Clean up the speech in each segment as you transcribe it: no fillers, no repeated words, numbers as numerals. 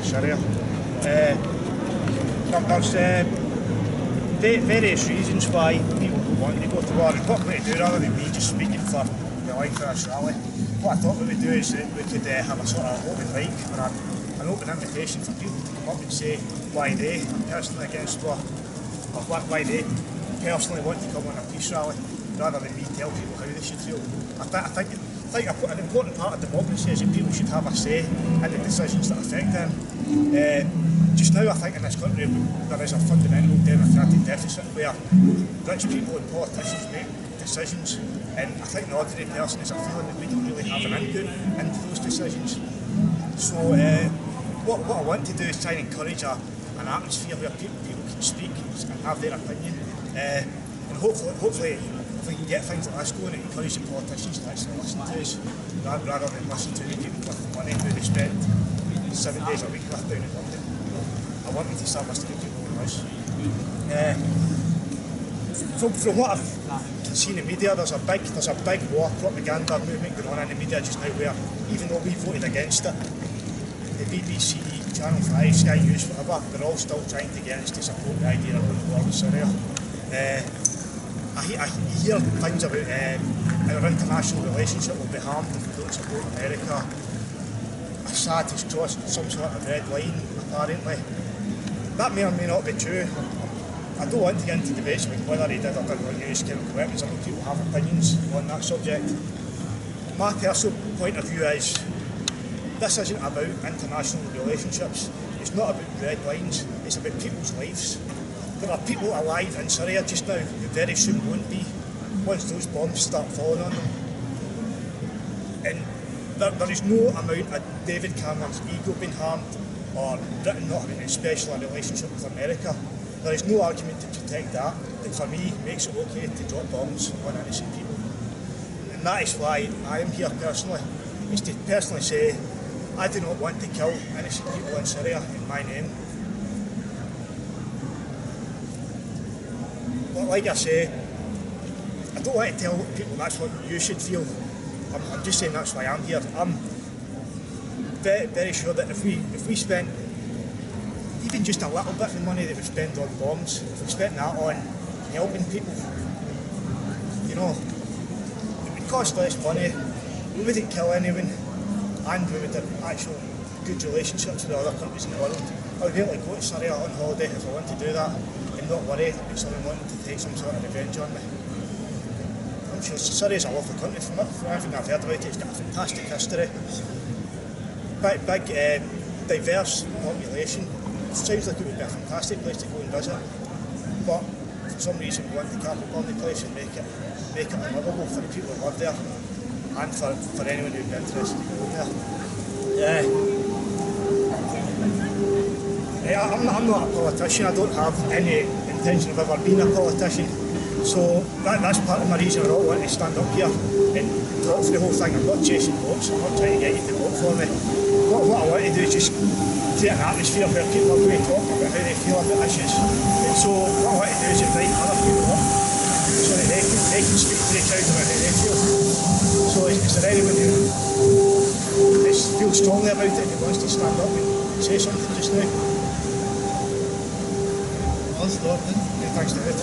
Syria. There's various reasons why people want to go to war, and what we're going to do rather than me just speaking for the life of this rally, what I thought we would do is that we could have a sort of open mic or an open invitation for people to come up and say why they are personally against war, or why they personally want to come on a peace rally, rather than me tell people how they should feel. I think an important part of democracy is that people should have a say in the decisions that affect them. Just now I think in this country there is a fundamental democratic deficit where rich people and politicians make decisions, and I think the ordinary person is a feeling that we don't really have an input into those decisions. So what I want to do is try and encourage an atmosphere where people can speak and have their opinion, and hopefully if we can get things like this going, it encourages the politicians to actually listen to us rather than listen to the people with money who they spend 7 days a week with down in London. I want me to start listening to people like this. From what I've seen in the media, there's a big war propaganda movement going on in the media just now where, even though we voted against it, the BBC, Channel 5, Sky News, whatever, they're all still trying to get us to support the idea of going to war with Syria. I hear things about our international relationship will be harmed if we don't support America. Assad has crossed some sort of red line, apparently. That may or may not be true. I don't want to get into debates about whether he did or didn't use chemical weapons. I know people have opinions on that subject. My personal point of view is this isn't about international relationships. It's not about red lines. It's about people's lives. There are people alive in Syria just now who very soon won't be once those bombs start falling on them. And there is no amount of David Cameron's ego being harmed or Britain not having a special relationship with America. There is no argument to protect that for me makes it okay to drop bombs on innocent people. And that is why I am here personally, is to personally say I do not want to kill innocent people in Syria in my name. But like I say, I don't want to tell people that's what you should feel. I'm just saying that's why I'm here. I'm very, very sure that if we spent even just a little bit of the money that we spend on bombs, if we spent that on helping people, you know, it would cost less money, we wouldn't kill anyone, and we would have actual good relationships with other countries in the world. I would be able to go to Syria on holiday if I want to do that, and not worry about someone wanting to take some sort of revenge on me. I'm sure Syria's a lovely country. From everything I've heard about it, it's got a fantastic history. Big, diverse population. It sounds like it would be a fantastic place to go and visit, but for some reason we want to capital on the place and make it unlivable for the people who live there, and for anyone who'd be interested in going there. I'm not a politician. I don't have any intention of ever being a politician. So that's part of my reason I don't want to stand up here and talk for the whole thing. I'm not chasing votes. I'm not trying to get you to vote for me. What I want to do is just create an atmosphere where people are going to talk about how they feel about issues. And so what I want to do is invite other people up so that they can speak to the crowd about how they feel. So is there anyone who feels strongly about it and wants to stand up and say something just now? I'll start then. Okay, thanks David.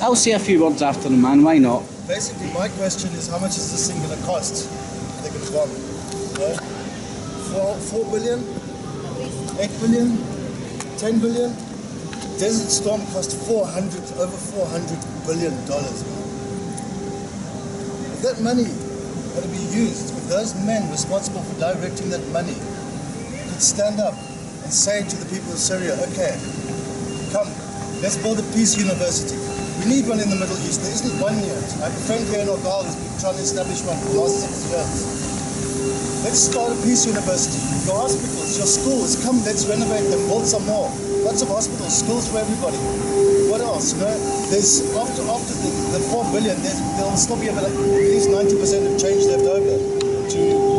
I'll say a few words after the man, why not? Basically, my question is how much is this thing going to cost? I think it's bomb. You know? 4 billion? 8 billion? 10 billion? Desert Storm cost over $400 billion. If that money had to be used, if those men responsible for directing that money could stand up and say to the people of Syria, okay, come, let's build a peace university. We need one in the Middle East. There isn't one yet. I have a friend here in Ogal who's been trying to establish one for the last 6 years. Let's start a peace university. Your hospitals, your schools, come, let's renovate them, build some more. Lots of hospitals, schools for everybody. What else? You know, there's after the 4 billion, there will still be about at least 90% of change left over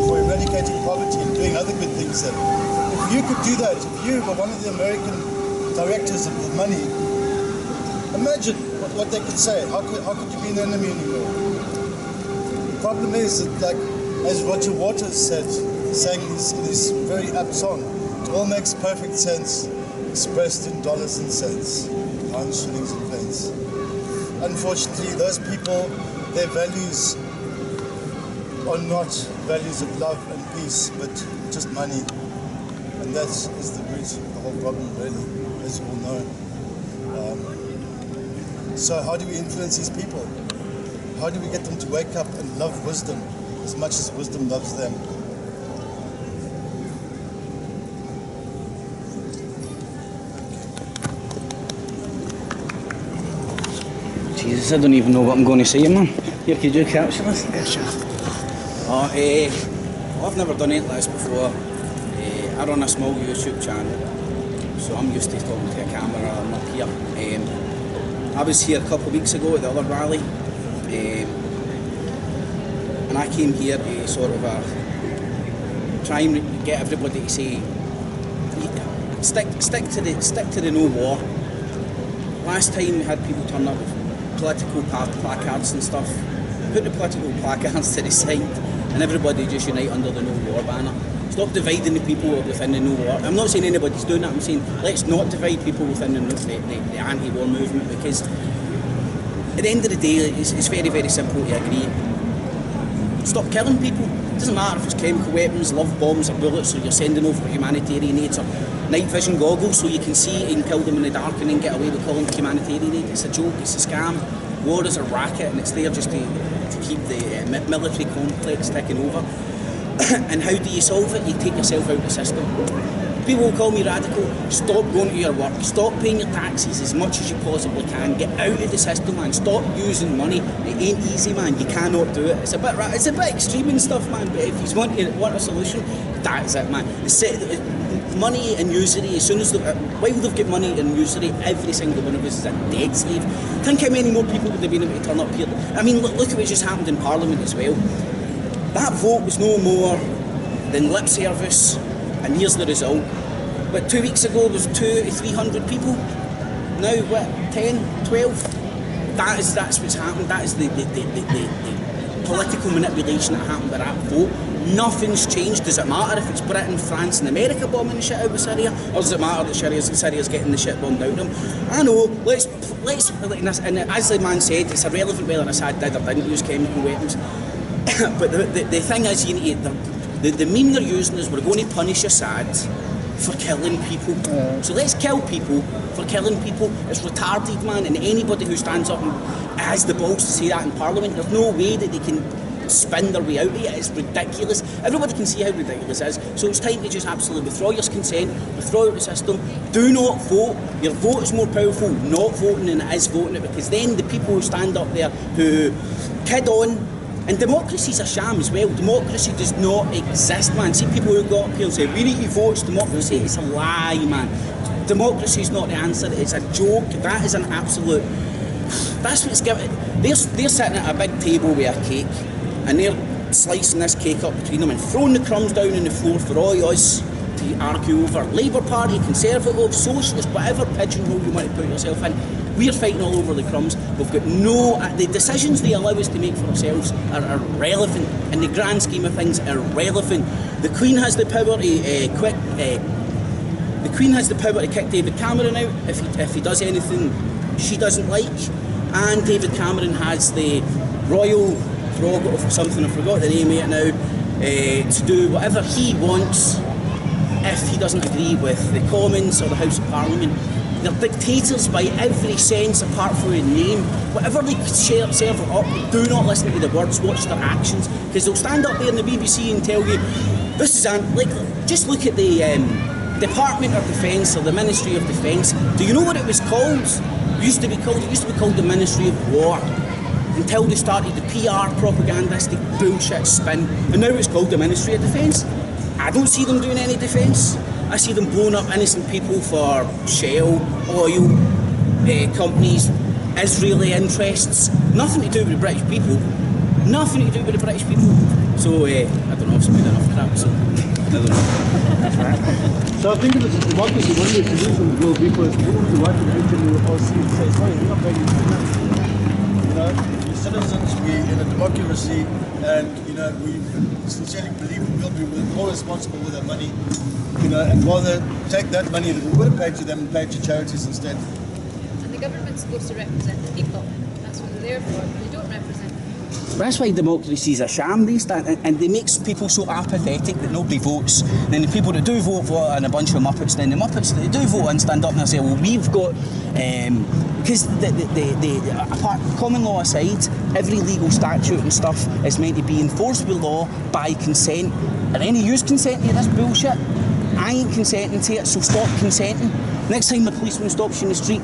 for eradicating poverty and doing other good things there. If you could do that, if you were one of the American directors of the money, imagine what they could say. How could you be an enemy anymore? The problem is that, like, as Roger Waters said, sang in his very apt song. It all makes perfect sense, expressed in dollars and cents, pounds, shillings and pence. Unfortunately, those people, their values are not values of love and peace, but just money. And that is the root of the whole problem, really, as you all know. So how do we influence these people? How do we get them to wake up and love wisdom as much as wisdom loves them? Jesus, I don't even know what I'm going to say, man. Here, could you capture this? Yeah, sure. I've never done anything like this before. I run a small YouTube channel, so I'm used to talking to a camera. I'm up here. I was here a couple of weeks ago at the other rally, and I came here to sort of try and get everybody to say, stick to the no war. Last time we had people turn up with political placards and stuff. Put the political placards to the side, and everybody just unite under the no war banner. Stop dividing the people within the no war. I'm not saying anybody's doing that, I'm saying let's not divide people within the anti-war movement, because at the end of the day it's very, very simple to agree. Stop killing people. It doesn't matter if it's chemical weapons, love bombs or bullets, or you're sending over humanitarian aid or night vision goggles so you can see and kill them in the dark and then get away with calling it humanitarian aid. It's a joke, it's a scam. War is a racket, and it's there just to keep the military complex ticking over. And how do you solve it? You take yourself out of the system. People will call me radical. Stop going to your work. Stop paying your taxes as much as you possibly can. Get out of the system, man. Stop using money. It ain't easy, man. You cannot do it. It's a bit extreme and stuff, man. But if you want a solution, that is it, man. Money and usury, as soon as while they've got money and usury, every single one of us is a dead slave. Think how many more people would have been able to turn up here. I mean, look at what just happened in Parliament as well. That vote was no more than lip service, and here's the result. But 2 weeks ago there was 200 to 300 people. Now what? 10, 12? That's what's happened. That is the political manipulation that happened with that vote. Nothing's changed. Does it matter if it's Britain, France and America bombing the shit out of Syria? Or does it matter that Syria's getting the shit bombed out of them? I know, let's and as the man said, it's irrelevant whether Assad did or didn't use chemical weapons. But the thing is, you need the meme they're using is we're going to punish Assad for killing people. So let's kill people for killing people. It's retarded, man, and anybody who stands up and has the balls to say that in Parliament, there's no way that they can spin their way out of it. It's ridiculous. Everybody can see how ridiculous it is. So it's time to just absolutely withdraw your consent, withdraw out of the system. Do not vote. Your vote is more powerful not voting than it is voting it, because then the people who stand up there who kid on. And democracy's a sham as well. Democracy does not exist, man. See people who go up here and say, we need to vote, it's democracy. It's a lie, man. Democracy is not the answer. It's a joke. That is an absolute... That's what's given... They're sitting at a big table with a cake, and they're slicing this cake up between them and throwing the crumbs down on the floor for all us to argue over. Labour Party, Conservative, Socialist, whatever pigeonhole you want to put yourself in. We're fighting all over the crumbs. We've got the decisions they allow us to make for ourselves are irrelevant. In the grand scheme of things, irrelevant. The Queen has the power to kick David Cameron out if he does anything she doesn't like, and David Cameron has the royal prerogative or something, I forgot the name of it now, to do whatever he wants if he doesn't agree with the Commons or the House of Parliament. They're dictators by every sense apart from the name. Whatever they serve it up, do not listen to the words, watch their actions, because they'll stand up there in the BBC and tell you, this is just look at the Department of Defence or the Ministry of Defence. Do you know what it was called? It used to be called the Ministry of War, until they started the PR propagandistic bullshit spin, and now it's called the Ministry of Defence. I don't see them doing any defence. I see them blowing up innocent people for Shell, oil, companies, Israeli interests. Nothing to do with the British people. Nothing to do with the British people. So, I don't know, I've spent enough crap, so I don't know. So I think it's democracy, one way to do some will because people who want to actually all see and say, sorry, we're not ready to do that. You know, citizens, we're in a democracy, and we sincerely believe we'll be more responsible with our money, and rather take that money that we would have paid to them and pay it to charities instead. And the government's supposed to represent the people. That's what they're there for, but they don't represent them. That's why democracy is a sham these days, and it makes people so apathetic that nobody votes. And then the people that do vote and a bunch of Muppets, then the Muppets that do vote and stand up and say, well, we've got, because apart common law aside, every legal statute and stuff is meant to be enforced by law by consent. And any use consenting to this bullshit, I ain't consenting to it, so stop consenting. Next time the policeman stops you in the street,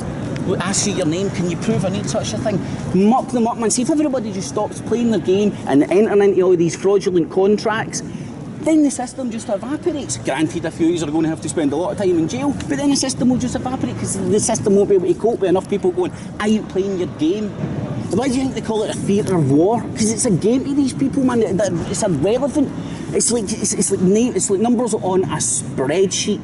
ask you your name, can you prove I need such a thing? Muck them up, man. See, if everybody just stops playing their game and entering into all these fraudulent contracts, then the system just evaporates. Granted, a few of you are going to have to spend a lot of time in jail, but then the system will just evaporate because the system won't be able to cope with enough people going, I ain't playing your game. Why do you think they call it a theatre of war? Because it's a game to these people, man. It's irrelevant. It's like numbers on a spreadsheet.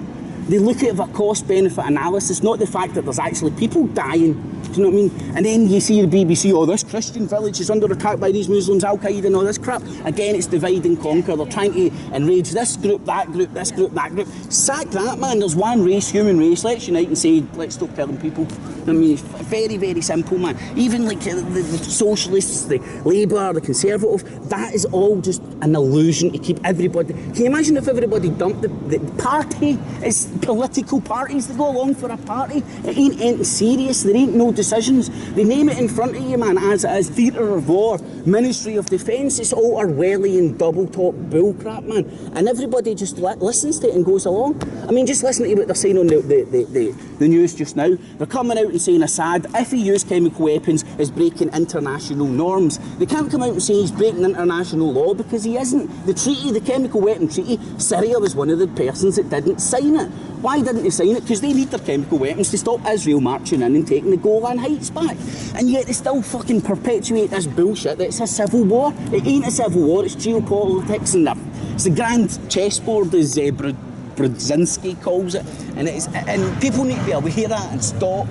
They look at a cost-benefit analysis, not the fact that there's actually people dying. Do you know what I mean? And then you see the BBC, oh, this Christian village is under attack by these Muslims, Al-Qaeda and all this crap. Again, it's divide and conquer. They're trying to enrage this group, that group, this group, that group. Sack that, man. There's one race, human race. Let's unite and say, let's stop killing people. I mean, it's very, very simple, man. Even like the socialists, the Labour, the Conservative, that is all just an illusion to keep everybody. Can you imagine if everybody dumped the party? It's political parties. They go along for a party. It ain't anything serious. There ain't no decisions. They name it in front of you, man, as theatre of war, Ministry of Defence. It's all Orwellian double talk bullcrap, man. And everybody just listens to it and goes along. I mean, just listen to what they're saying on the news just now. They're coming out and saying Assad, if he used chemical weapons, is breaking international norms. They can't come out and say he's breaking international law because he isn't. The treaty, the chemical weapon treaty, Syria was one of the persons that didn't sign it. Why didn't they sign it? Because they need their chemical weapons to stop Israel marching in and taking the Golan Heights back. And yet they still fucking perpetuate this bullshit that it's a civil war. It ain't a civil war, it's geopolitics, and it's the grand chessboard, as Brzezinski calls it. And people need to be aware of that and stop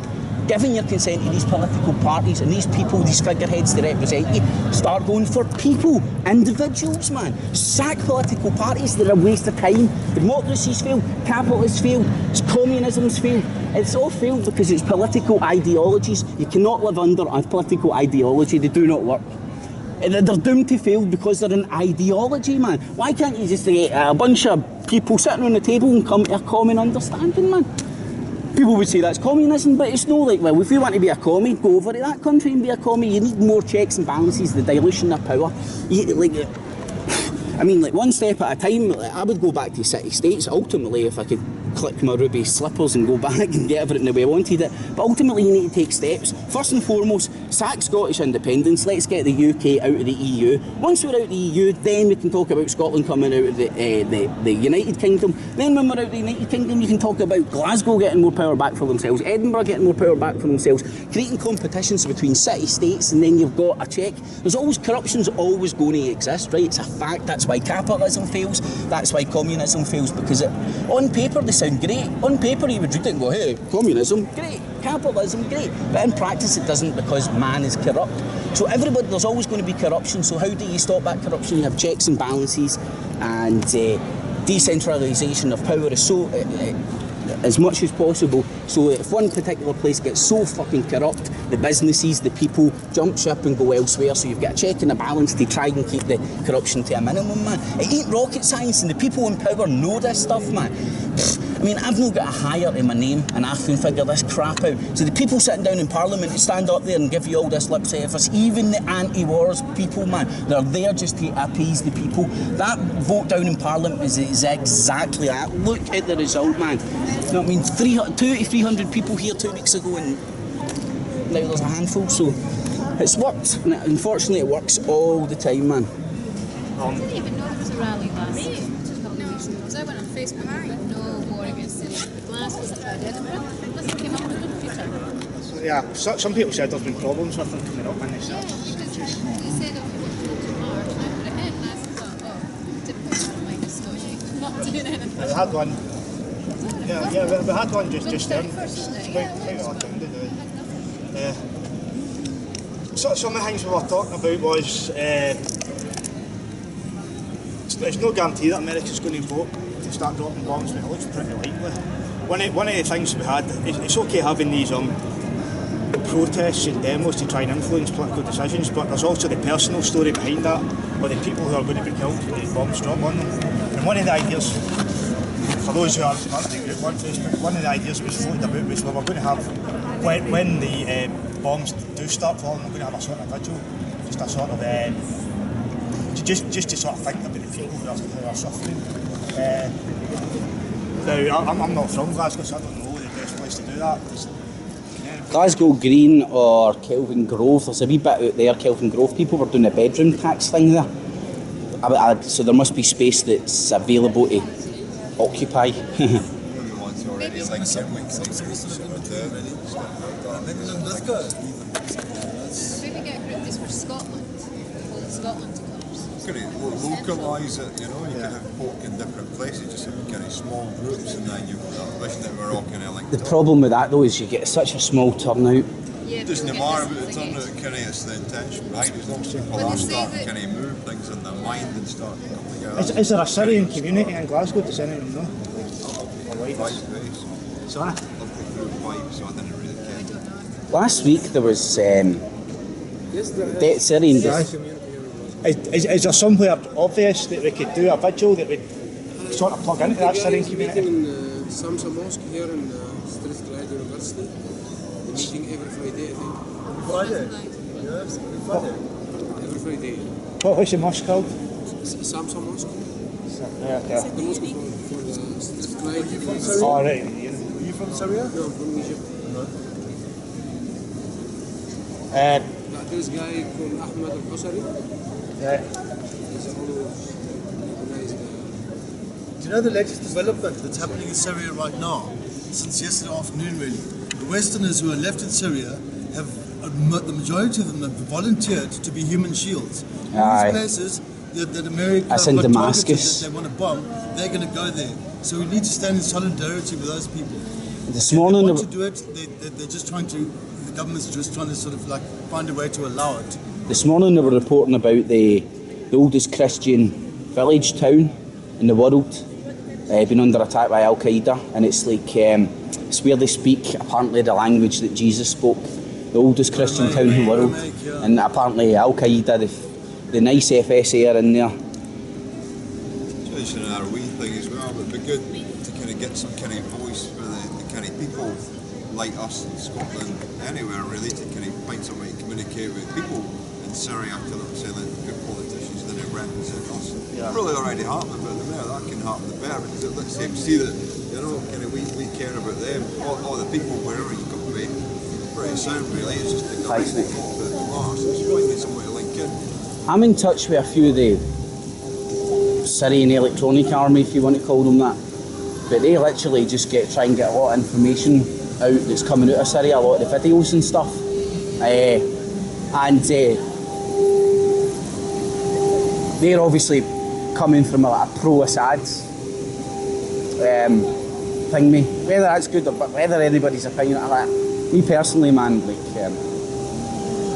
giving your consent to these political parties and these people, these figureheads to represent you. Start going for people, individuals, man. Sack political parties, they're a waste of time. Democracy's failed, capitalists failed, communism's failed. It's all failed because it's political ideologies. You cannot live under a political ideology, they do not work. They're doomed to fail because they're an ideology, man. Why can't you just get a bunch of people sitting on the table and come to a common understanding, man? People would say that's communism, but it's no like, well, if you want to be a commie, go over to that country and be a commie. You need more checks and balances, the dilution of power. I mean, like, one step at a time. I would go back to city-states, ultimately, if I could click my ruby slippers and go back and get everything the way I wanted it. But ultimately, you need to take steps. First and foremost, sack Scottish independence. Let's get the UK out of the EU. Once we're out of the EU, then we can talk about Scotland coming out of the United Kingdom. Then when we're out of the United Kingdom, you can talk about Glasgow getting more power back for themselves, Edinburgh getting more power back for themselves, creating competitions between city-states, and then you've got a check. There's always, corruption's always going to exist, right? It's a fact. That's why capitalism fails. That's why communism fails, because on paper they sound great. On paper you would read it and go, hey, communism, great. Capitalism, great. But in practice it doesn't, because man is corrupt. So everybody, there's always going to be corruption. So how do you stop that corruption? You have checks and balances, and decentralisation of power is so as much as possible. So if one particular place gets so fucking corrupt, the businesses, the people jump ship and go elsewhere. So you've got a check and a balance to try and keep the corruption to a minimum, man. It ain't rocket science, and the people in power know this stuff, man. I mean, I've not got a hire to my name, and I can figure this crap out. So the people sitting down in Parliament to stand up there and give you all this lip service, even the anti-wars people, man, they're there just to appease the people. That vote down in Parliament is exactly that. Look at the result, man. You know what I mean? 200 to 300 people here 2 weeks ago, and now there's a handful. So it's worked. And unfortunately, it works all the time, man. I didn't even know there was a rally last week. Because I went on Facebook and read no war against Glasgow and Edinburgh. This came up on the Twitter. So, yeah, some people said there's been problems with them coming up, and they said, because they said, oh, we want to go to March, and I put it in, and I thought, oh, typical mind of Scottish, not doing anything. we had one. Yeah, we had one just then. First, quite odd, didn't it? some of the things we were talking about was it's no guarantee that America's going to vote to start dropping bombs, but it looks pretty likely. One of the things we had, it's okay having these protests and demos to try and influence political decisions, but there's also the personal story behind that, or the people who are going to be killed with the bombs dropped on them. And one of the ideas, for those who are part of the group on Facebook, one of the ideas that was floated about was, well, we're going to have, when the bombs do start falling, we're going to have a sort of vigil, just a sort of, just to sort of think about the people who are suffering. Now, I'm not from Glasgow, so I don't know the best place to do that. Glasgow Green or Kelvin Grove, there's a wee bit out there, Kelvin Grove, people were doing a bedroom tax thing there. So there must be space that's available to occupy. Maybe get a group just for Scotland, call it Scotland Colours. Localise it, you know, you can have folk in different places, just have kind of small groups, and then you've got that vision that we're all kind of linked The up. problem with that though is you get such a small turnout. Yeah, Doesn't matter about the turnout, kind of it's the intention behind it. As long as people are starting to kind of move things in their mind and start to come together. Is there a Syrian community in Glasgow? Does anyone know? Sorry? So I didn't really care. Last week there was Syrian. Is there somewhere obvious that we could do a vigil that would sort of plug into that Syrian community? In Samsa Mosque here in Strathclyde University. The meeting every Friday, I think. Friday? Yes, Friday. Every Friday. What's the mosque called? Samsa Mosque. Yeah, okay. The mosque for the Strathclyde University. Oh, right. Are you from Syria? No, I'm from Egypt. This guy called Ahmed Al-Husari. Yeah. He's always organized. Do you know the latest development that's happening in Syria right now? Since yesterday afternoon, really. The Westerners who are left in Syria have, the majority of them have volunteered to be human shields. Aye. These places that America That's in have targeted Damascus. that they want to bomb, they're going to go there. So we need to stand in solidarity with those people. This They morning, want to do it, they're just trying to, the government's just trying to sort of like find a way to allow it. This morning they were reporting about the oldest Christian village town in the world being under attack by Al Qaeda, and it's like it's where they speak apparently the language that Jesus spoke. The oldest Christian town in the world, and apparently Al Qaeda, the nice FSA are in there. It's another wee thing as well, but it'd be good to kind of get some kind of voice for the kind of people like us in Scotland, anywhere really, to kind of find some way to communicate with people in Syria, to say like good politicians that represent us. Yeah. Probably already happening, but the more that can happen, the better, because it lets them see that, you know, kind of we care about them, all the people wherever you come to be. Pretty sound really, it's just the guys that talk to the class, so it's finding some way to link in. I'm in touch with a few of the Syrian Electronic Army, if you want to call them that, but they literally just try and get a lot of information out that's coming out of Syria, a lot of the videos and stuff, and they're obviously coming from a pro-Assad thing, me. Whether that's good or whether anybody's opinion of that, me personally, man, like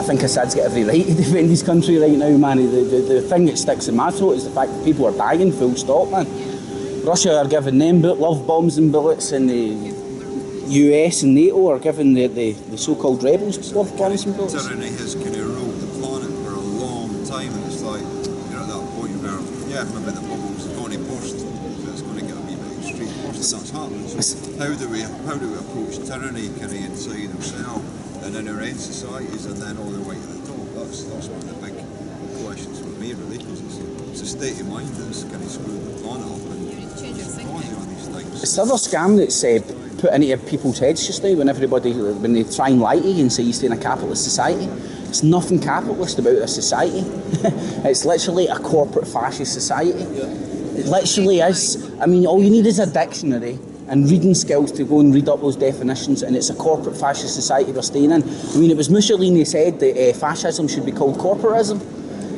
I think Assad's got every right to defend his country right now, man. The thing that sticks in my throat is the fact that people are dying, full stop, man. Russia are giving them love bombs and bullets, and the US and NATO are giving the so-called rebels love bombs and bullets. Tyranny has kind of ruled the planet for a long time, and it's like, you're at that point where, yeah, maybe the bubble's going to burst, but it's going to get a wee bit extreme first if that's happening. So how do we approach tyranny kind of inside ourselves and in our own societies, and then all the way to the top? That's one of the big questions for me, really, because it's a state of mind that's kind of screwed the planet up and causing all these things. It's the other scam that's put into people's heads just now when they try and lie to you and say you stay in a capitalist society. It's nothing capitalist about a society. It's literally a corporate fascist society. It literally is. I mean, all you need is a dictionary and reading skills to go and read up those definitions, and it's a corporate fascist society we're staying in. I mean, it was Mussolini said that fascism should be called corporatism.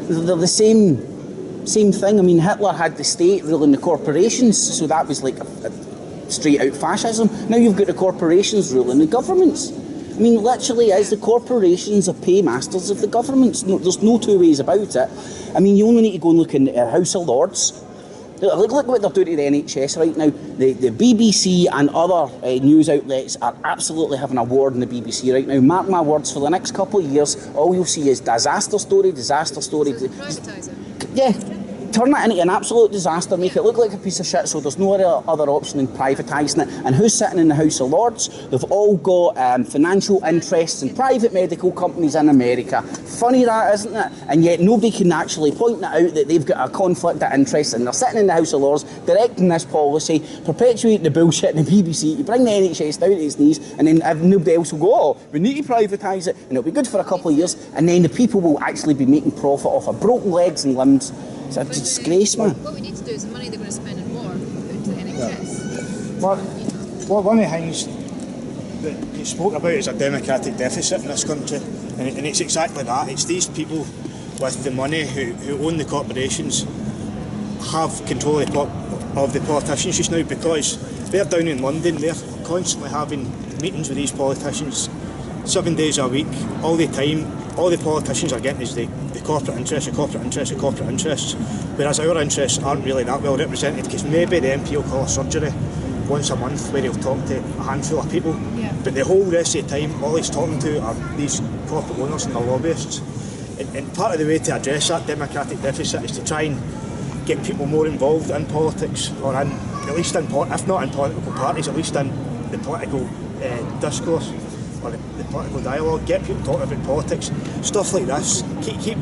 They're the same thing. I mean, Hitler had the state ruling the corporations, so that was like a straight out fascism. Now you've got the corporations ruling the governments. I mean, literally, as the corporations are paymasters of the governments. No, there's no two ways about it. I mean, you only need to go and look in the House of Lords. Look what they're doing to the NHS right now. The BBC and other news outlets are absolutely having a war in the BBC right now. Mark my words, for the next couple of years, all you'll see is disaster story, disaster story. So privatise it. Yeah, turn it into an absolute disaster, make it look like a piece of shit, so there's no other option than privatising it. And who's sitting in the House of Lords? They've all got financial interests in private medical companies in America. Funny that, isn't it? And yet nobody can actually point it out that they've got a conflict of interest, and they're sitting in the House of Lords directing this policy, perpetuating the bullshit in the BBC to bring the NHS down to its knees, and then nobody else will go, oh, we need to privatise it, and it'll be good for a couple of years, and then the people will actually be making profit off of broken legs and limbs. It's a disgrace, man. What we need to do is the money they're going to spend on war, put into the NHS. Well, one of the things that you spoke about is a democratic deficit in this country, and it's exactly that. It's these people with the money who own the corporations have control of the politicians just now, because they're down in London, they're constantly having meetings with these politicians 7 days a week, all the time. All the politicians are getting is the corporate interests, whereas our interests aren't really that well represented, because maybe the MP will call a surgery once a month where he'll talk to a handful of people, but the whole rest of the time all he's talking to are these corporate owners and the lobbyists. And part of the way to address that democratic deficit is to try and get people more involved in politics, or in, at least in, if not in political parties, at least in the political discourse or the political dialogue. Get people talking about politics, stuff like this. Keep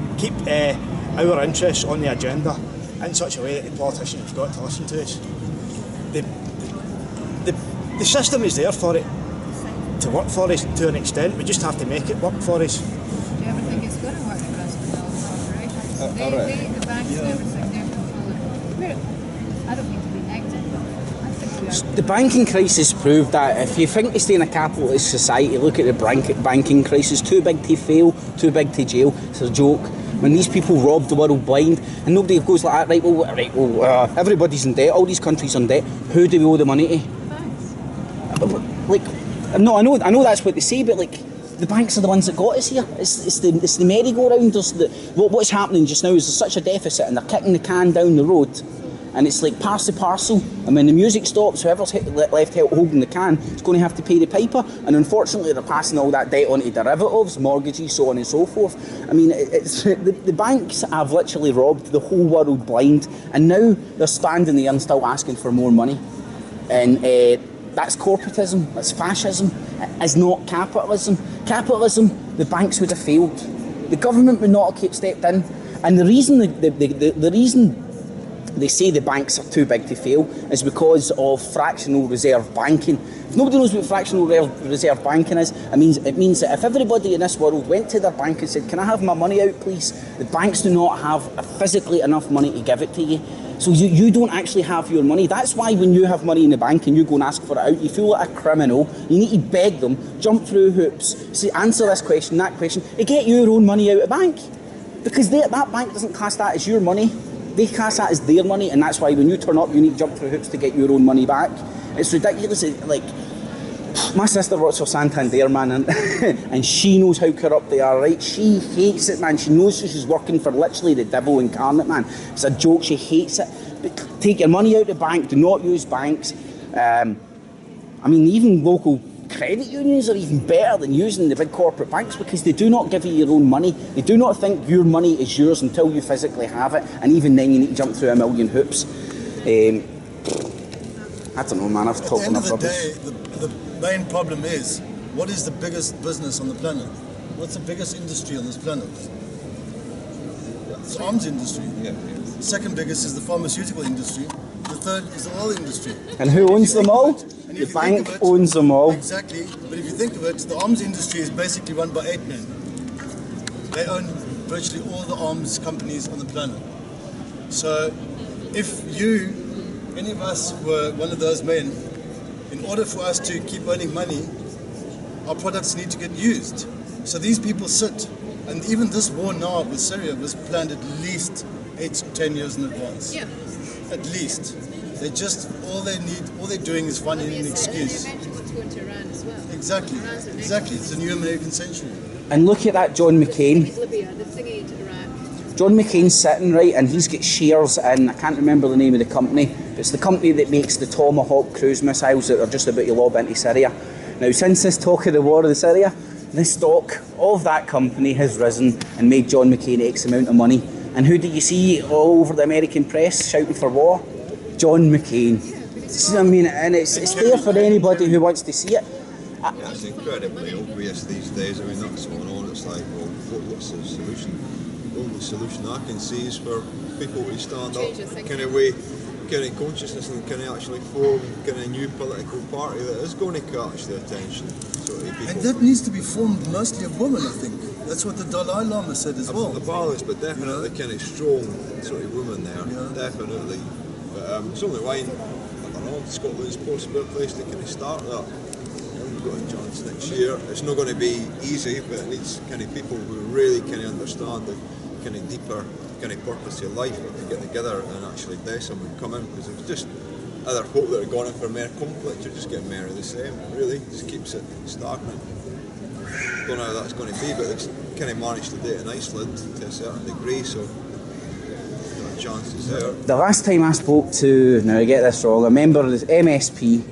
our interests on the agenda in such a way that the politicians have got to listen to us. The system is there for it to work for us to an extent. We just have to make it work for us. Do you ever think it's going to work for us with all the corporations? The banks and everything, they're controlling. I don't mean to be negative, but I think we are. The banking crisis proved that if you think to stay in a capitalist society, look at the banking crisis. Too big to fail, too big to jail. It's a joke. When these people rob the world blind, and nobody goes like that, everybody's in debt, all these countries are in debt, who do we owe the money to? Banks. Like, no, I know that's what they say, but like, the banks are the ones that got us here. It's the merry-go-round. What's happening just now is there's such a deficit, and they're kicking the can down the road, and it's like pass the parcel, and when the music stops, whoever's left holding the can is going to have to pay the piper, and unfortunately they're passing all that debt on to derivatives, mortgages, so on and so forth. I mean, the banks have literally robbed the whole world blind, and now they're standing there and still asking for more money. And that's corporatism, that's fascism, it's not capitalism. Capitalism, the banks would have failed. The government would not have stepped in. And the reason the reason they say the banks are too big to fail is because of fractional reserve banking. If nobody knows what fractional reserve banking is, it means that if everybody in this world went to their bank and said, can I have my money out please, the banks do not have physically enough money to give it to you. So you don't actually have your money. That's why when you have money in the bank and you go and ask for it out, you feel like a criminal. You need to beg them, jump through hoops, say, answer this question, that question, to get your own money out of the bank. Because that bank doesn't class that as your money. They class that as their money, and that's why when you turn up, you need to jump through hoops to get your own money back. It's ridiculous. Like, my sister works for Santander, man, and she knows how corrupt they are, right? She hates it, man. She knows she's working for literally the devil incarnate, man. It's a joke. She hates it. But take your money out of the bank. Do not use banks. I mean, even local credit unions are even better than using the big corporate banks, because they do not give you your own money. They do not think your money is yours until you physically have it, and even then you need to jump through a million hoops. I don't know, man, I've talked enough rubbish. At the end of the day, the main problem is, what is the biggest business on the planet? What's the biggest industry on this planet? It's the arms industry. The second biggest is the pharmaceutical industry. The third is the oil industry. And who owns them all? The bank owns them all. Exactly. But if you think of it, the arms industry is basically run by 8 men. They own virtually all the arms companies on the planet. So if any of us were one of those men, in order for us to keep earning money, our products need to get used. So these people sit, and even this war now with Syria was planned at least 8 to 10 years in advance. At least. They just, all they're doing is finding an excuse. Eventually, going to Iran as well. Exactly. Iran's the next Exactly. It's the new American century. And look at that John McCain. Libya, the thingy to Iraq. John McCain's sitting, right, and he's got shares in, I can't remember the name of the company, but it's the company that makes the Tomahawk cruise missiles that are just about to lob into Syria. Now, since this talk of the war in Syria, the stock of that company has risen and made John McCain X amount of money. And who do you see all over the American press shouting for war? John McCain. See what I mean? And it's there for anybody who wants to see it. Yeah, it's incredibly obvious these days. I mean, that's going on. It's like, well, what's the solution? The only solution I can see is for people to stand up, kind of way, kind of consciousness, and kind of actually form kind of new political party that is going to catch the attention. And that needs to be formed mostly of women, I think. That's what the Dalai Lama said as well. The balance, but definitely kind of strong sort of women there, definitely. But it's only why, I don't know, Scotland's possibly a place to kind of start that. We've got a chance next year. It's not going to be easy, but it needs kind of people who really kind of understand the kind of deeper kind of purpose of life to get together and actually do something and come in, because it's just other folk that are going in for more conflict, you're just getting more of the same, really. It just keeps it stagnant. Don't know how that's going to be, but it's kind of managed to do it in Iceland to a certain degree, so the chances there. The last time I spoke to, now I get this wrong, a member of the MSP,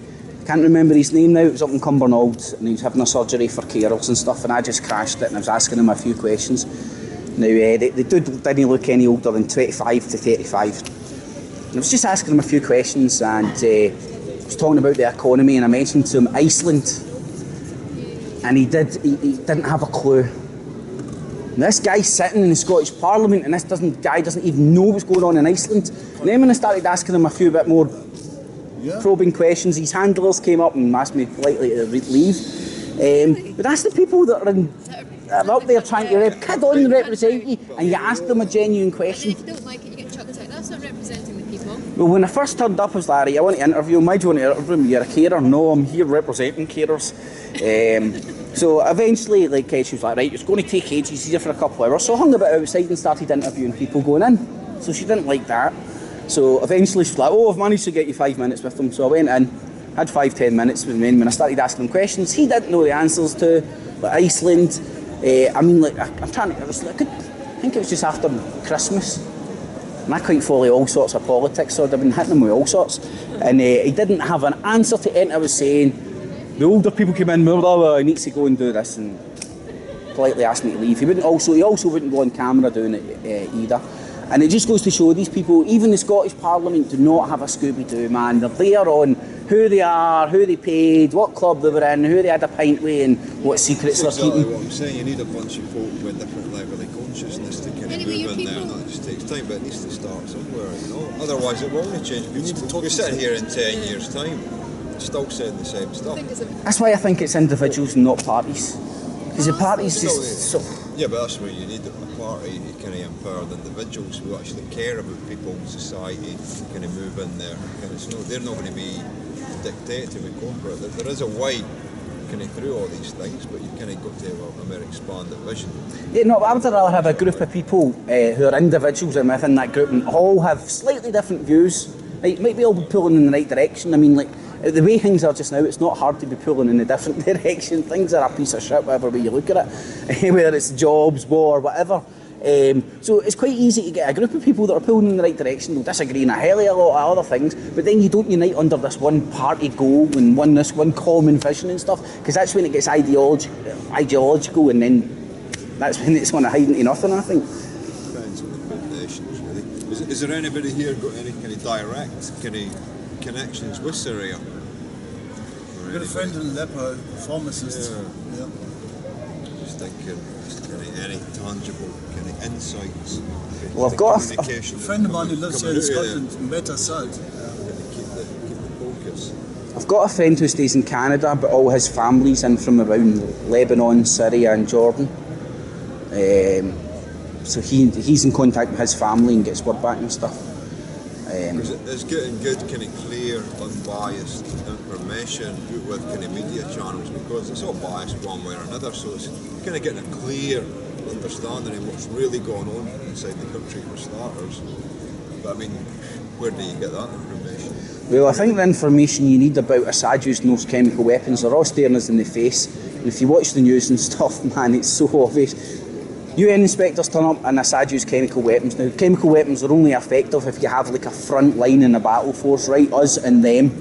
can't remember his name now, it was up in Cumbernauld, and he was having a surgery for carers and stuff, and I just crashed it and I was asking him a few questions. Now, the dude didn't look any older than 25 to 35. I was just asking him a few questions, and was talking about the economy, and I mentioned to him Iceland, and he didn't have a clue. And this guy's sitting in the Scottish Parliament, and this guy doesn't even know what's going on in Iceland. And then when I started asking him a few bit more probing questions, his handlers came up and asked me politely to leave. But that's the people that are up there trying to represent you, and you ask them a genuine question. And if you don't like it, you get chucked out. That's not representing the people. Well, when I first turned up, I was like, I want to interview him. Why do you want to interview him? You're a carer? No, I'm here representing carers. So eventually, like, she was like, right, it's going to take ages, he's here for a couple of hours. So I hung about outside and started interviewing people going in. So she didn't like that. So eventually she was like, oh, I've managed to get you 5 minutes with him. So I went in, had 5-10 minutes with him. When I started asking him questions, he didn't know the answers to, like, Iceland. I mean, like, I'm trying to, I think it was just after Christmas. And I quite follow all sorts of politics, so I'd have been hitting him with all sorts. And he didn't have an answer to anything I was saying. The older people came in, he needs to go and do this, and politely asked me to leave. He also wouldn't go on camera doing it either. And it just goes to show these people, even the Scottish Parliament, do not have a Scooby-Doo, man. They're there on who they are, who they paid, what club they were in, who they had a pint with, and what secrets they're keeping. That's exactly what I'm saying. You need a bunch of folk with different level of consciousness to kind of move in there, and that just takes time, but it needs to start somewhere, you know. Otherwise it will only change. We're sitting here in 10 years' time, still saying the same stuff. That's why I think it's individuals and not parties. Because the parties just... Yeah, but that's where you need a party to kind of empower the individuals who actually care about people in society to kind of move in there. And it's no, they're not going to be dictated with corporate. There is a way kind of through all these things, but you've kind of got to have a more expanded vision. Yeah, no, I would rather have a group of people who are individuals and within that group and all have slightly different views. Right? Might be all be pulling in the right direction. I mean, like, the way things are just now, it's not hard to be pulling in a different direction. Things are a piece of shit, whatever way you look at it, whether it's jobs, war, whatever. So it's quite easy to get a group of people that are pulling in the right direction. They'll disagree on a hell of a lot of other things, but then you don't unite under this one party goal and this one common vision and stuff, because that's when it gets ideological, and then that's when it's going to hide into nothing, I think. Depends on the foundations, really. Is there anybody here got any kind of direct kind of connections with Syria? I've got a friend in Aleppo, a pharmacist. Yeah. Just thinking, any tangible kind of insights. Well, I've got a friend of mine who lives here in Scotland, met us out. Keep the focus. I've got a friend who stays in Canada, but all his family's in from around Lebanon, Syria and Jordan. So he's in contact with his family and gets word back and stuff. It's getting good kind of clear, unbiased information with kind of media channels, because it's all biased one way or another, so it's kind of getting a clear understanding of what's really going on inside the country for starters. But I mean, where do you get that information? Well, I think the information you need about Assad using those chemical weapons are all staring us in the face. And if you watch the news and stuff, man, it's so obvious. UN inspectors turn up and Assad use chemical weapons. Now, chemical weapons are only effective if you have like a front line in a battle force, right? Us and them.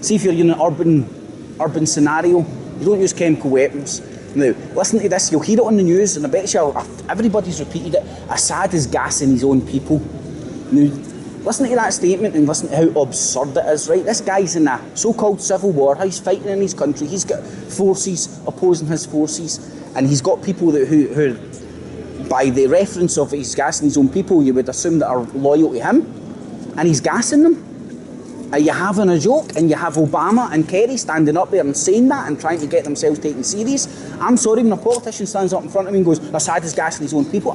See if you're in an urban scenario, you don't use chemical weapons. Now, listen to this, you'll hear it on the news, and I bet you everybody's repeated it. Assad is gassing his own people. Now, listen to that statement and listen to how absurd it is, right? This guy's in a so-called civil war, he's fighting in his country, he's got forces opposing his forces, and he's got people who by the reference of he's gassing his own people, you would assume that are loyal to him, and he's gassing them. Are you having a joke? And you have Obama and Kerry standing up there and saying that and trying to get themselves taken serious. I'm sorry, when a politician stands up in front of me and goes, Assad is gassing his own people,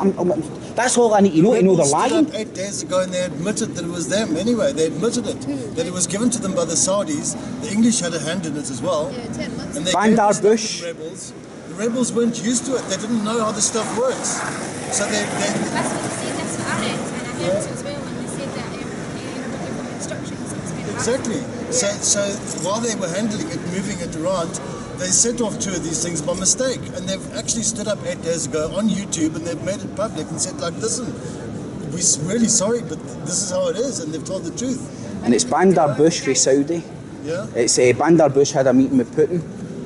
that's all I need to know they're lying. Stood up 8 days ago and they admitted that it was them anyway. They admitted it, that it was given to them by the Saudis. The English had a hand in it as well. Yeah, 10 months. And they Bandar gave Bush. the rebels. The rebels weren't used to it. They didn't know how the stuff works. So they That's what they said this for Arend, and I heard it as well, and they said that different instructions. exactly. So while they were handling it, moving it around, they set off 2 of these things by mistake, and they've actually stood up 8 days ago on YouTube and they've made it public and said, like, listen, we're really sorry, but this is how it is, and they've told the truth. And it's Bandar Bush for Saudi. Yeah. It's Bandar Bush had a meeting with Putin,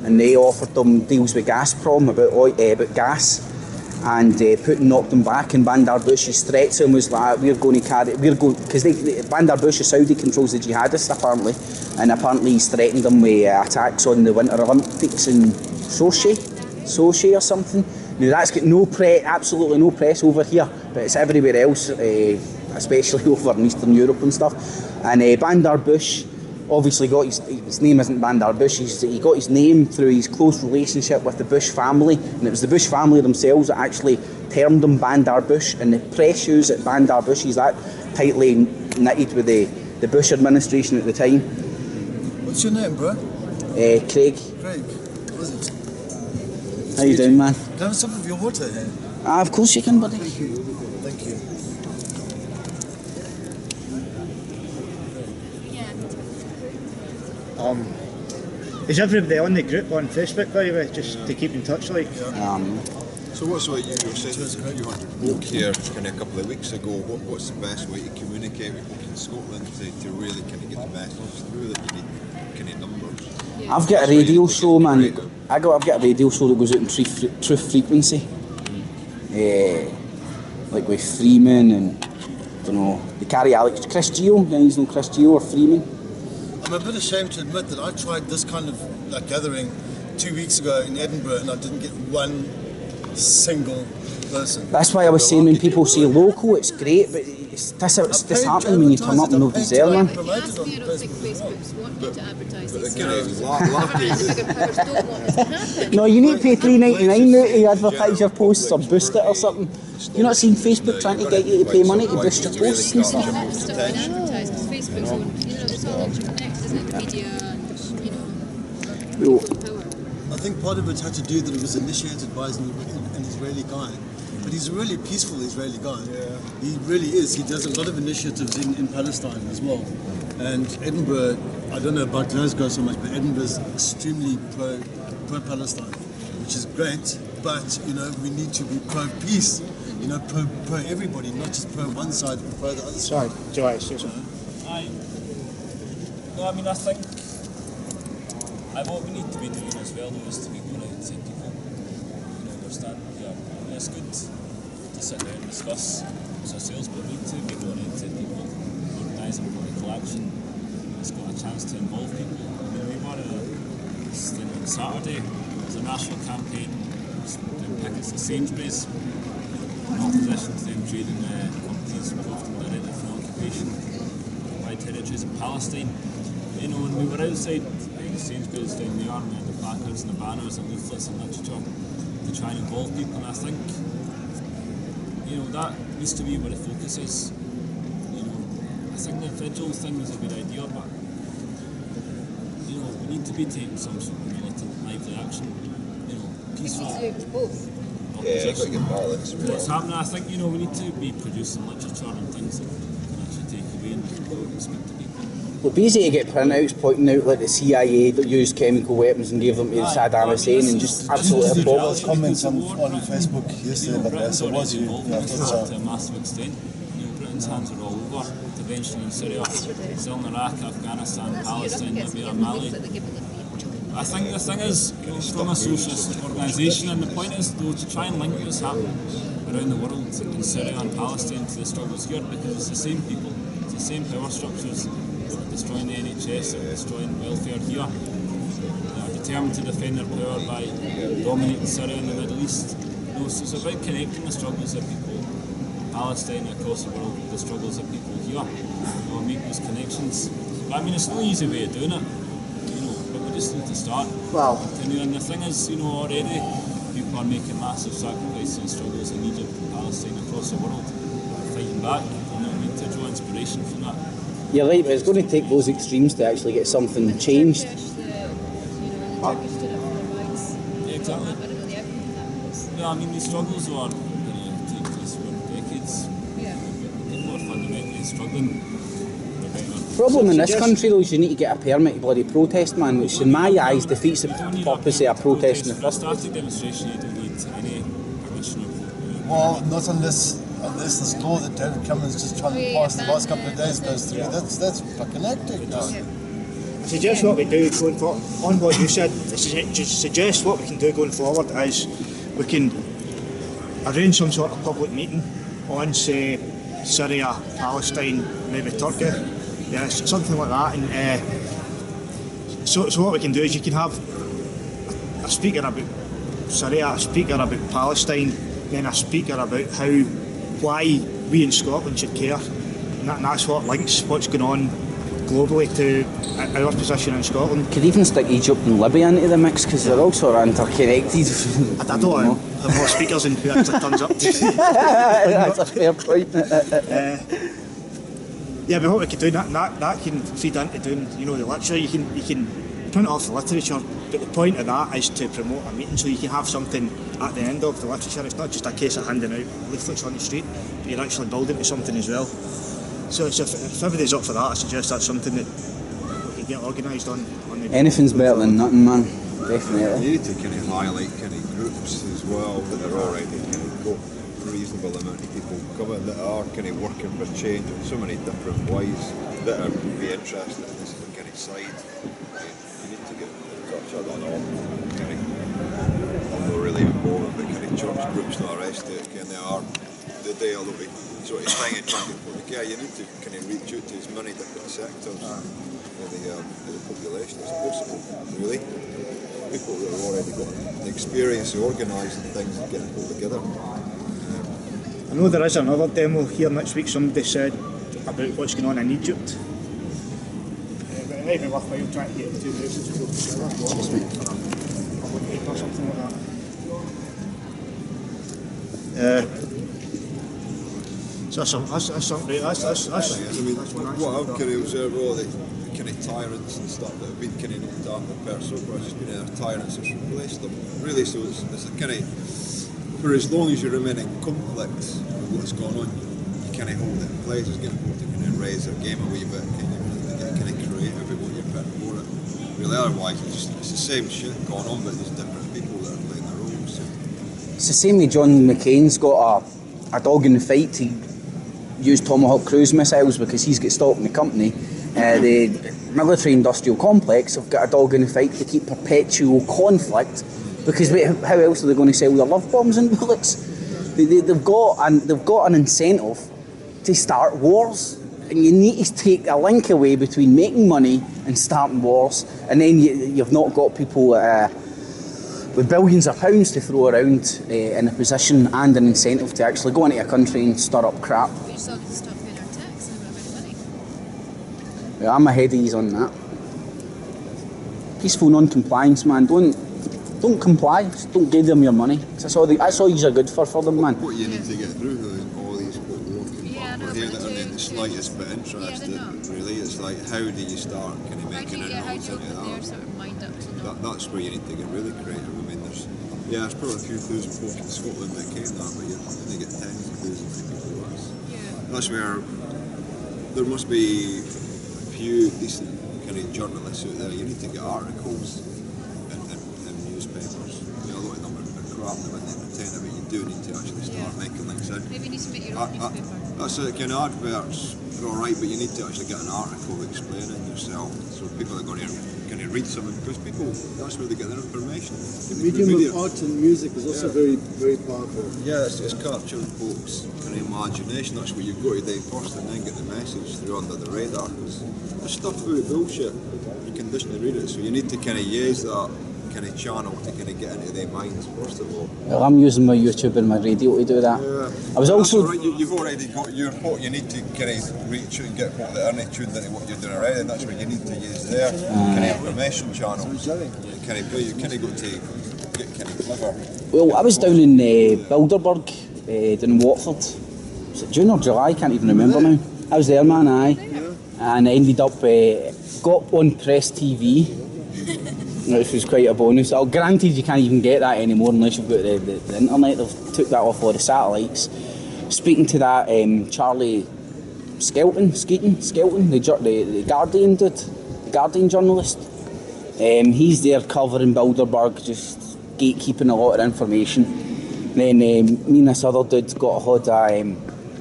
and they offered them deals with Gazprom about gas, and Putin knocked them back. And Bandar Bush's threat to him was like, because Bandar Bush, Saudi controls the jihadists apparently, and apparently he's threatened them with attacks on the Winter Olympics in Sochi or something. Now that's got absolutely no press over here, but it's everywhere else, especially over in Eastern Europe and stuff. And Bandar Bush obviously got his name isn't Bandar Bush, he got his name through his close relationship with the Bush family, and it was the Bush family themselves that actually termed him Bandar Bush, and the press use at Bandar Bush is that tightly knitted with the Bush administration at the time. What's your name, bro? Craig. Craig. What is it? How you doing, man? Can I have some of your water here? Of course you can, buddy. Thank you. Thank you. Is everybody on the group on Facebook, by the way, just to keep in touch, like? So what's what you were saying, you wanted folk here kind of a couple of weeks ago, what's the best way to communicate with folk in Scotland to really kind of get the message through that you need kind of numbers? Yeah. I've got a radio show, man. I've got a radio show that goes out in Truth Frequency. Like with Freeman and, I don't know, they carry Alex, Chris G.u.n.n, you guys know Chris G.u.n.n or Freeman? I'm a bit ashamed to admit that I tried this kind of like gathering 2 weeks ago in Edinburgh and I didn't get one single person. That's why I was saying when people say local, it's great, but it's happening when you turn up and nobody's there, man. It has to be, I don't think Facebook's want you to advertise But these again, it things. was lucky. The bigger powers don't want this to happen. No, you need to pay $3.99 now to advertise your posts or boost it or something. You're not seeing Facebook trying to get you to pay money to boost your posts and stuff? Yeah, stuff being advertised, because Facebook's own, it's all interconnected, isn't it? Media and, Well, power. I think part of it had to do that it was initiated by an Israeli guy. But he's a really peaceful Israeli guy. Yeah. He really is. He does a lot of initiatives in Palestine as well. And Edinburgh, I don't know about Glasgow so much, but Edinburgh is extremely pro-Palestine, which is great. But, we need to be pro-peace, pro everybody, not just pro one side, but pro the other side. Sorry, Joe, it's just... No, I mean, I think what we need to be doing as well though is to be going out and seeing people, understand, it's good to sit down and discuss ourselves, but we need to be going out and seeing people, organising political action. It's got a chance to involve people. I mean, we were on Saturday, there's a national campaign doing pickets at Sainsbury's in opposition to them trading companies profiting directly from occupation by territories in Palestine. When we were outside Sainsbury's down the army and the placards and the banners and leaflets and literature to try and involve people, and I think that needs to be where the focus is. I think the individual thing is a good idea, but we need to be taking some sort of militant, lively action. Peaceful. It's both. Yeah, you've got to get balance. What's happening? I think we need to be producing literature and things that can actually take away and speak to people. would be easy to get printouts pointing out like the CIA that used chemical weapons and gave them to Saddam Hussein and just absolutely Those comments on Facebook yesterday, but I Britain's was you. already Yeah, involved to a massive extent. You know, Britain's hands are all over intervention in Syria, still in Iraq, Afghanistan, Palestine, Libya, Mali. I think the thing is, from a socialist organisation, and the point is though to try and link what's happening around the world in Syria and Palestine to the struggles here, because it's the same people, it's the same power structures that are destroying the NHS, that are destroying welfare here. They are determined to defend their power by dominating Syria and the Middle East. You know, so it's about connecting the struggles of people in Palestine across the world with the struggles of people here. You know, make those connections. But I mean, it's no easy way of doing it. Just need to start. Wow. And the thing is, you know, already people are making massive sacrifices and struggles in Egypt and Palestine across the world, fighting back. You know, we need to draw inspiration from that. You're right, but it's going to take those extremes to actually get something changed. Yeah, exactly. Yeah, I mean, these struggles are going to take place for decades. People are fundamentally struggling. The problem in this country though is you need to get a permit to bloody protest, man, which in my eyes defeats the purpose of a protest in the first place. For a static demonstration you don't need any permission or... Well, not unless this law that David Cameron's just trying to pass the last couple of days goes through. That's fucking hectic now. I suggest what we do going forward, on what you said, suggest what we can do going forward is we can arrange some sort of public meeting on, say, Syria, Palestine, maybe Turkey. Yeah, something like that, and so what we can do is you can have a speaker about Syria, a speaker about Palestine, then a speaker about why we in Scotland should care, and that's what links what's going on globally to our position in Scotland. Could even stick Egypt and Libya into the mix because they're all sort of interconnected. I don't know have more speakers and who actually turns up. That's a fair point. Yeah, but what we could do, that can feed into doing, you know, the lecture. You can print off the literature, but the point of that is to promote a meeting, so you can have something at the end of the literature. It's not just a case of handing out leaflets on the street, but you're actually building to something as well. So if everybody's up for that, I suggest that's something that we can get organised on the... Anything's better than nothing, man. Definitely. You need to kind of highlight kind of groups as well that are already kind of got reasonable amount of people coming that are kind of working for change in so many different ways that are be interested in this kind of side. You need to get in touch. I don't know, kind of, I'm not really involved, but kind of church groups and all the rest of it, kind of are they all be sort of trying to yeah, you need to kind of reach out to as many different sectors of the population as possible, really. People that have already got the experience of organising things and getting people together. I know there is another demo here next week, somebody said, about what's going on in Egypt. But it might be worthwhile trying to get the two groups to go together. Or something like that. So that's something, that's I mean, what I've kind of observed, all the kind of tyrants and stuff that have been kind of knocked out of the person, so just been tyrants that's replaced them. Really, so it's a kind of, for as long as you remain in conflict with what's going on, you kind of hold it in place. It's getting people to kind of raise their game a wee bit, get kind of creative with what you're putting for it. Really, otherwise it's the same shit going on, but there's different people that are playing their roles. It's the same with John McCain's got a dog in the fight to use Tomahawk cruise missiles because he's got stock in the company. The military industrial complex have got a dog in the fight to keep perpetual conflict because how else are they going to sell their love bombs and bullets? They've got an incentive to start wars, and you need to take a link away between making money and starting wars, and then you've not got people with billions of pounds to throw around in a position and an incentive to actually go into a country and stir up crap. We just all need to stop paying our tax and have a bit of money. Yeah, I'm ahead of these on that. Peaceful non-compliance, man. Don't comply. Just don't give them your money. That's all you're good for them, man. What you need to get through all these people Yeah, no, here but that are in the they slightest bit interested, really. It's like, how do you start kind of making inroads into their that? sort of mind up to know? That's where you need to get really creative. I mean, there's probably a few thousand folk in Scotland that came that, but you get tens of thousands of people. That's where there must be a few decent kind of journalists out there. You need to get articles in newspapers. You know, a lot of them are crap, they wouldn't entertain it, but you do need to actually start making links in. Maybe you need to make your own newspaper. That's it, kind of adverts are alright, but you need to actually get an article explaining yourself so people are going to read something, because people, that's where they get their information. The medium of art and music is also very, very powerful. Yeah, it's capturing folks' kind of imagination. That's what you've got to do first, and then get the message through under the radar. Because there's stuff about bullshit. You condition to read it, so you need to kind of use that kind of channel to kind of get into their minds first of all. Well, I'm using my YouTube and my radio to do that. Yeah. I was also. Right. You've already got your what you need to kind of reach and get what the internet tuned into what you're doing already, and that's what you need to use there. Kind of information channels. Kind of you kind of got to get kind of clever. Well, I was down in Bilderberg, down in Watford. Was it June or July? I can't even remember now. I was there, man, and I ended up got on Press TV. Which was quite a bonus. Granted, you can't even get that anymore unless you've got the internet. They've took that off all the satellites. Speaking to that Charlie Skelton, the Guardian dude, the Guardian journalist. He's there covering Bilderberg, just gatekeeping a lot of information. Then me and this other dude got a hold of,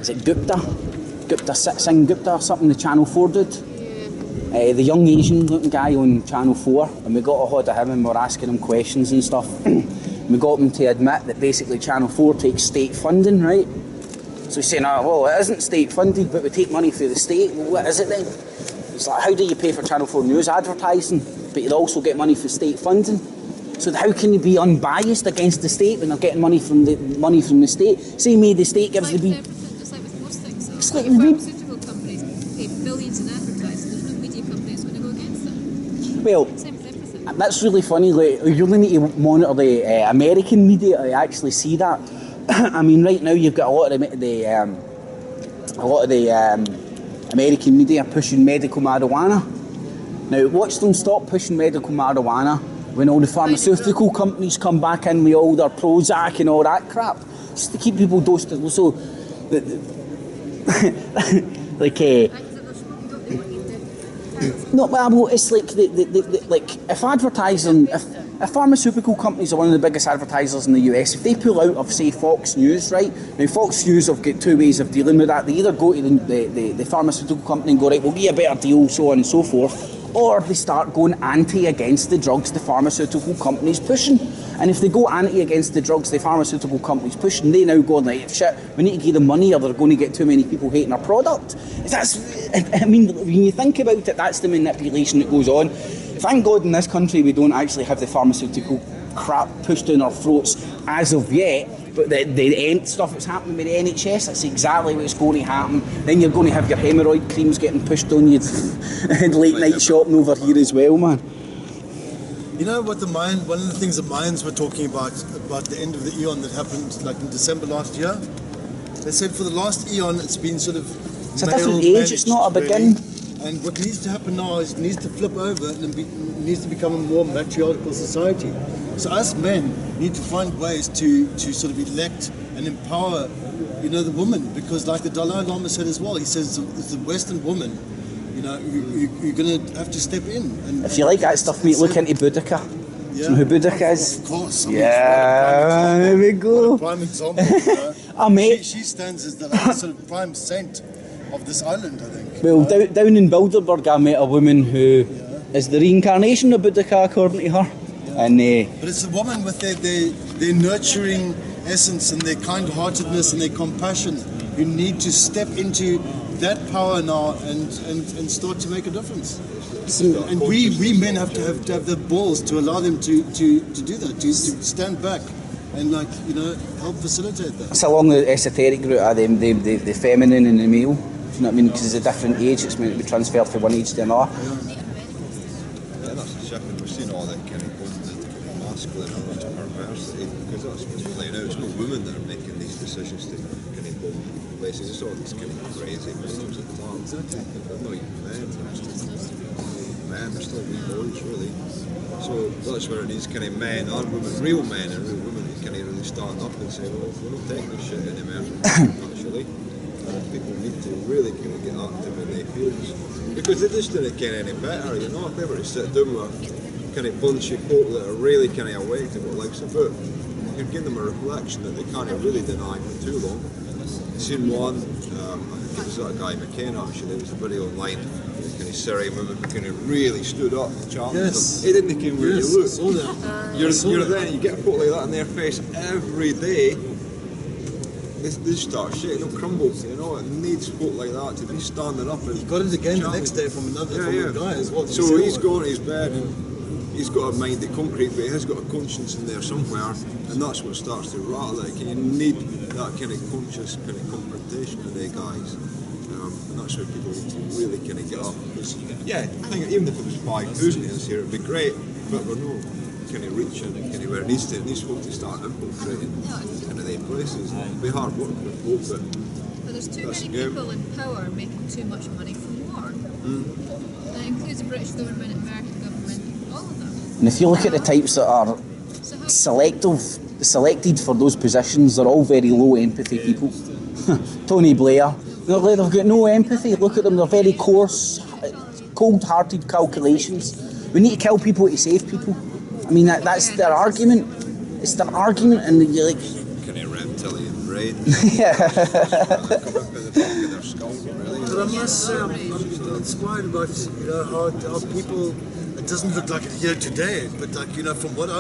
is it Gupta Singh Gupta or something, the Channel 4 dude. The young Asian looking guy on Channel 4, and we got a hold of him and we were asking him questions and stuff. We got him to admit that basically Channel 4 takes state funding, right? So he's saying, well, it isn't state funded, but we take money through the state. Well, what is it then? It's like, how do you pay for Channel 4 news advertising, but you also get money for state funding? So how can you be unbiased against the state when they're getting money from the state? Say maybe the state gives the... Just like with most things, so It's like pharmaceutical companies pay billions in advertising. There's no media companies going to go against them. Well, same with everything. that's really funny. Like, you only need to monitor the American media to actually see that. I mean, right now you've got a lot of the American media pushing medical marijuana. Now, watch them stop pushing medical marijuana when all the pharmaceutical companies come back in with all their Prozac and all that crap, just to keep people dosed. So, like, no, well, it's like like if pharmaceutical companies are one of the biggest advertisers in the US, if they pull out of, say, Fox News, right? Now, Fox News have got two ways of dealing with that. They either go to the pharmaceutical company and go, right, we'll give you a better deal, so on and so forth, or they start going anti against the drugs the pharmaceutical company's pushing. And if they go anti against the drugs the pharmaceutical company's pushing, they now go like, shit, we need to give them money or they're going to get too many people hating our product. I mean, when you think about it, that's the manipulation that goes on. Thank God in this country we don't actually have the pharmaceutical crap pushed down our throats as of yet, but the end stuff that's happening with the NHS, that's exactly what's going to happen. Then you're going to have your hemorrhoid creams getting pushed on you and late night shopping over here as well, man. You know what one of the things the Mayans were talking about the end of the eon that happened like in December last year? They said for the last eon it's been sort of it's a different age, it's not a beginning. And what needs to happen now is it needs to flip over and needs to become a more matriarchal society. So us men need to find ways to sort of elect and empower, the woman, because like the Dalai Lama said as well, he says it's the Western woman, you're going to have to step in. And, if you like that stuff, mate, look into Boudica. Yeah. Do you know who Boudica is? Of course. Yeah, there we go. What a prime example. Mate. She stands as the sort of prime saint of this island, I think. Well, down in Bilderberg, I met a woman who is the reincarnation of Boudica, according to her. Yeah. And but it's a woman with their nurturing essence and their kind-heartedness and their compassion who need to step into that power now and start to make a difference. And we men have to have the balls to allow them to do that, to stand back and help facilitate that. It's along the esoteric route of the feminine and the male. You know what I mean? Because it's a different age, it's meant to be transferred from one age to another. Yeah, that's a shift, and we're seeing all that kind of going to masculine and perversity, because that's what's playing out. It's not women that are making these decisions to kind of go places. It's all these kind of crazy systems at the top. They're not even men. They're still wee boys, really. So that's where it needs kind of men and women, real men and real women, who kind of really stand up and say, well, we're not taking this shit anymore, actually. people need to really kind of get active in their fields because they just didn't get any better, you know. If they were to sit down with a kind of bunch of folk that are really kind of awake to what life's about, you can give them a reflection that they can't really deny for too long. I've seen one, I think it was that guy McKenna actually, there was a video online, kind of Syrian women who kind of really stood up and challenged them. It didn't care where you look. You're there, you get folk like that in their face every day. They start shaking, they'll crumble, you know. It needs folk like that to be standing up and he got it again the next day from another guy as well. So he's gone to his bed and he's got a mind of concrete, but he has got a conscience in there somewhere, and that's what starts to rattle like. You need that kind of conscious kind of confrontation in the guys, and that's where people need to really kind of get up. Because, yeah, I think even if it was 5,000 of us here, it'd be great, but we're not kind of reaching kind of where it needs to. It needs folk to start infiltrating kind of their places. It'll be hard work with folk, But there's too many people in power making too much money from war. That includes the British government, American government, all of them. And if you look at the types that are selected for those positions, they're all very low empathy people. Tony Blair, they've got no empathy. Look at them, they're very coarse, cold-hearted calculations. We need to kill people to save people. I mean, that's their argument. It's their argument, and you're like... kind of reptilian brain. Yeah. Come up in the back of their skull, really. But I must say, I'm inspired about, you know, how people, it doesn't look like it here today, but like, you know, from what I